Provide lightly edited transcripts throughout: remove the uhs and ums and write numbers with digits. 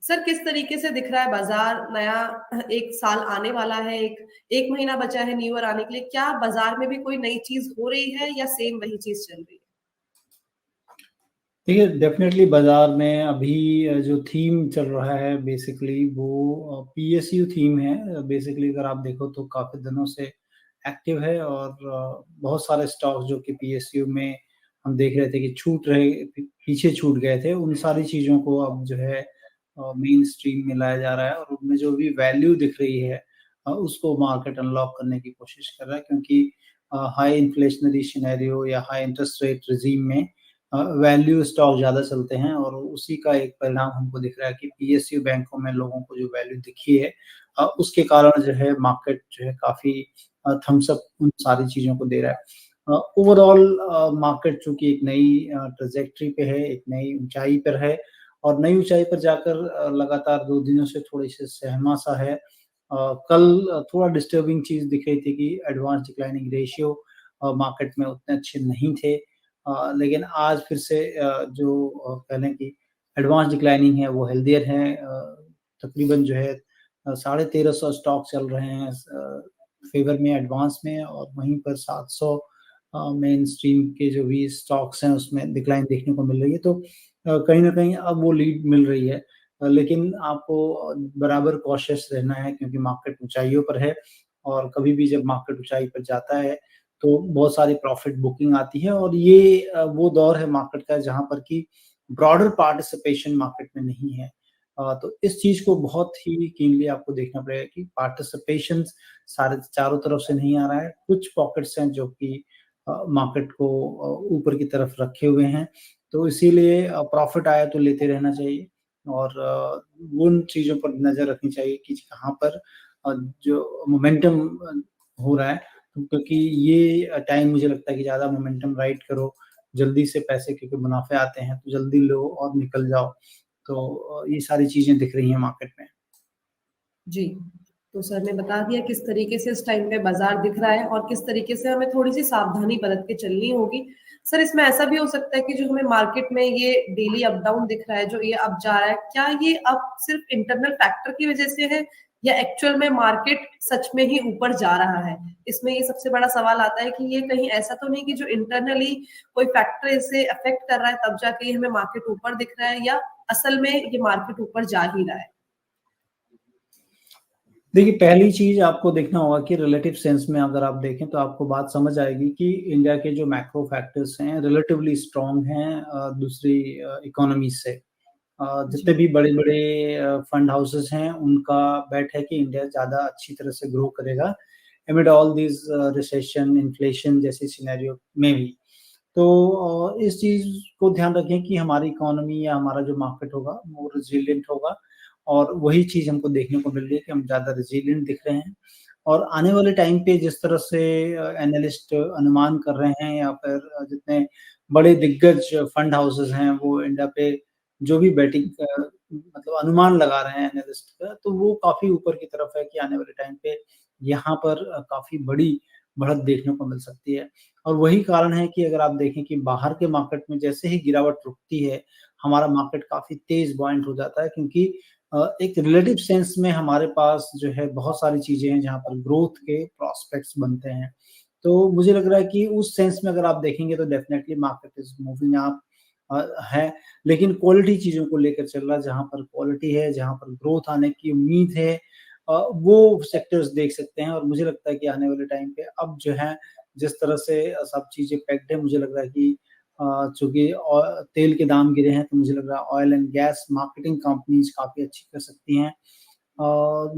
Sir किस तरीके से दिख रहा है बाजार? नया एक साल आने वाला है, एक महीना बचा है न्यू ईयर आने के लिए। क्या बाजार में भी कोई नई चीज हो रही है या सेम वही चीज चल रही है? देखिए, डेफिनेटली बाजार में अभी जो थीम चल रहा है बेसिकली वो पीएसयू थीम है। बेसिकली अगर आप देखो तो काफ़ी दिनों से एक्टिव है और बहुत सारे स्टॉक्स जो कि पीएसयू में हम देख रहे थे कि पीछे छूट गए थे, उन सारी चीज़ों को अब जो है मेन स्ट्रीम में लाया जा रहा है और उनमें जो भी वैल्यू दिख रही है उसको मार्केट अनलॉक करने की कोशिश कर रहा है, क्योंकि हाई इन्फ्लेशनरी सिनेरियो या हाई इंटरेस्ट रेट रिजीम में वैल्यू स्टॉक ज़्यादा चलते हैं और उसी का एक परिणाम हमको दिख रहा है कि पीएसयू बैंकों में लोगों को जो वैल्यू दिखी है उसके कारण जो है मार्केट जो है काफ़ी थम्स अप उन सारी चीज़ों को दे रहा है। ओवरऑल मार्केट चूँकि एक नई ट्रैजेक्टरी पे है, एक नई ऊँचाई पर है और नई ऊँचाई पर जाकर लगातार 2 दिनों से थोड़ी-सी सहमा-सा है। कल थोड़ा डिस्टर्बिंग चीज़ दिख रही थी कि एडवांस डिक्लाइनिंग रेशियो मार्केट में उतने अच्छे नहीं थे। लेकिन आज फिर से जो कह लें कि एडवांस डिक्लाइनिंग है वो हेल्दियर है। तकरीबन जो है 1350 स्टॉक चल रहे हैं फेवर में एडवांस में और वहीं पर 700 मेन स्ट्रीम के जो भी स्टॉक्स हैं उसमें डिक्लाइन देखने को मिल रही है। तो कहीं न कहीं अब वो लीड मिल रही है। लेकिन आपको बराबर कॉशियस रहना है क्योंकि मार्केट ऊँचाइयों पर है और कभी भी जब मार्केट ऊँचाई पर जाता है तो बहुत सारी प्रॉफिट बुकिंग आती है और ये वो दौर है मार्केट का जहाँ पर कि ब्रॉडर पार्टिसिपेशन मार्केट में नहीं है। तो इस चीज़ को बहुत ही कीनली आपको देखना पड़ेगा कि पार्टिसिपेशन सारे चारों तरफ से नहीं आ रहा है। कुछ पॉकेट्स हैं जो कि मार्केट को ऊपर की तरफ रखे हुए हैं। तो इसीलिए प्रॉफिट आया तो लेते रहना चाहिए और उन चीज़ों पर नज़र रखनी चाहिए कि कहाँ पर जो मोमेंटम हो रहा है, क्योंकि ये टाइम मुझे लगता है कि ज़्यादा मोमेंटम राइड करो, जल्दी से पैसे क्योंकि मुनाफ़े आते हैं, तो जल्दी लो और निकल जाओ। तो ये सारी चीज़ें दिख रही हैं मार्केट में। जी, तो सर ने बता दिया किस तरीके से इस टाइम पे बाजार दिख रहा है और किस तरीके से हमें थोड़ी-सी सावधानी बरत के चलनी होगी। सर इसमें ऐसा भी हो सकता है कि जो हमें मार्केट में ये डेली अप डाउन दिख रहा है, जो ये अप जा रहा है, क्या ये अप सिर्फ इंटरनल फैक्टर की वजह से है या एक्चुअल में मार्केट सच में ही ऊपर जा रहा है? इसमें ये सबसे बड़ा सवाल आता है कि ये कहीं ऐसा तो नहीं कि जो इंटरनली कोई फैक्टर इसे अफेक्ट कर रहा है तब जाके ये हमें मार्केट ऊपर दिख रहा है या असल में ये मार्केट ऊपर जा ही रहा है? देखिए, पहली चीज़ आपको देखना होगा कि रिलेटिव सेंस में अगर आप देखें तो आपको बात समझ आएगी कि इंडिया के जो मैक्रो फैक्टर्स हैं रिलेटिवली स्ट्रॉन्ग हैं दूसरी इकोनॉमीज़ से। जितने जी। भी बड़े-बड़े फंड हाउसेस हैं उनका बेट है कि इंडिया ज़्यादा अच्छी तरह से ग्रो करेगा एमिड ऑल दीज़ रिसेशन, इन्फ्लेशन जैसी सिनेरियो में भी। तो इस चीज़ को ध्यान रखें कि हमारी इकोनॉमी या हमारा जो मार्केट होगा वो रेज़िलिएंट होगा और वही चीज़ हमको देखने को मिल रही है कि हम ज़्यादा रेज़िलिएंट दिख रहे हैं। और आने वाले टाइम पे जिस तरह से एनालिस्ट अनुमान कर रहे हैं या फिर जितने बड़े दिग्गज फंड हाउसेस हैं वो इंडिया पे जो भी बैटिंग मतलब अनुमान लगा रहे हैं एनालिस्ट का, तो वो काफ़ी ऊपर की तरफ है कि आने वाले टाइम पे यहाँ पर काफ़ी बड़ी बढ़त देखने को मिल सकती है। और वही कारण है कि अगर आप देखें कि बाहर के मार्केट में जैसे ही गिरावट रुकती है, हमारा मार्केट काफ़ी तेज़ बॉयंट हो जाता है क्योंकि एक रिलेटिव सेंस में हमारे पास जो है बहुत सारी चीज़ें हैं जहाँ पर ग्रोथ के प्रॉस्पेक्ट्स बनते हैं। तो मुझे लग रहा है कि उस सेंस में अगर आप देखेंगे तो definitely market is moving up है, लेकिन क्वालिटी चीज़ों को लेकर चल रहा है, जहाँ पर क्वालिटी है, जहाँ पर ग्रोथ आने की उम्मीद है वो सेक्टर्स देख सकते हैं और मुझे लगता है कि आने वाले टाइम पे अब जो है जिस तरह से सब चीज़ें पैक्ड है, मुझे लग रहा है कि चूँकि तेल के दाम गिरे हैं, तो मुझे लग रहा है oil and gas marketing companies काफ़ी अच्छी कर सकती हैं।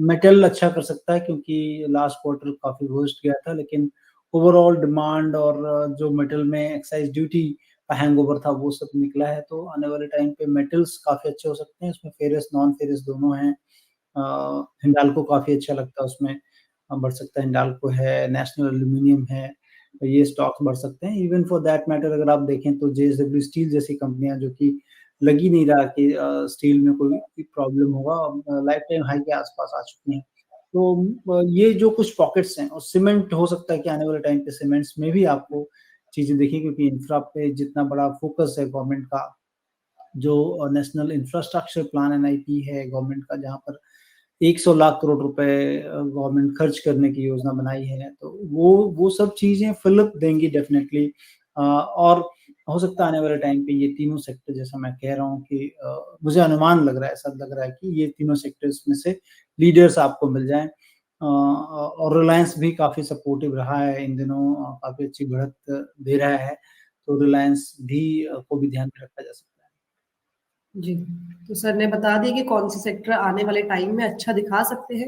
मेटल अच्छा कर सकता है क्योंकि लास्ट क्वार्टर काफ़ी वर्स्ट गया था, लेकिन ओवरऑल डिमांड और जो मेटल में एक्साइज़ ड्यूटी का हैंगओवर था, वो सब निकला है, तो आने वाले टाइम पे मेटल्स काफ़ी अच्छे हो सकते हैं। इसमें फेरस, नॉन फेरस दोनों हैं। हिंडाल्को काफ़ी अच्छा लगता है उसमें बढ़ सकता है, हिंडाल्को है, नेशनल एल्यूमीनियम है, ये स्टॉक्स बढ़ सकते हैं। इवन फॉर दैट मैटर अगर आप देखें तो जेएसडब्ल्यू स्टील जैसी कंपनियाँ जो कि लग ही नहीं रहा कि स्टील में कोई प्रॉब्लम होगा, लाइफ टाइम हाई के आस-पास आ चुकी हैं। तो ये जो कुछ पॉकेट्स हैं और सीमेंट हो सकता है कि आने वाले टाइम पे सीमेंट्स में भी आपको चीज़ें दिखें क्योंकि इंफ्रा पे जितना बड़ा फ़ोकस है गवर्नमेंट का जो नेशनल इंफ्रास्ट्रक्चर प्लान एनआईपी है गवर्नमेंट का, जहाँ पर 100 लाख करोड़ रुपए गवर्नमेंट खर्च करने की योजना बनाई है, तो वो सब चीज़ें फिलअप देंगी डेफिनेटली। और हो सकता है आने वाले टाइम पे ये तीनों सेक्टर, जैसा मैं कह रहा हूँ कि मुझे अनुमान लग रहा है, ऐसा लग रहा है कि ये तीनों सेक्टर्स में से लीडर्स आपको मिल जाएँ। और रिलायंस भी काफ़ी सपोर्टिव रहा है इन दिनों, काफ़ी अच्छी बढ़त दे रहा है, तो रिलायंस भी को भी ध्यान में रखा जा सकता है। जी, तो सर ने बता दिया कि कौन से सेक्टर आने वाले टाइम में अच्छा दिखा सकते हैं।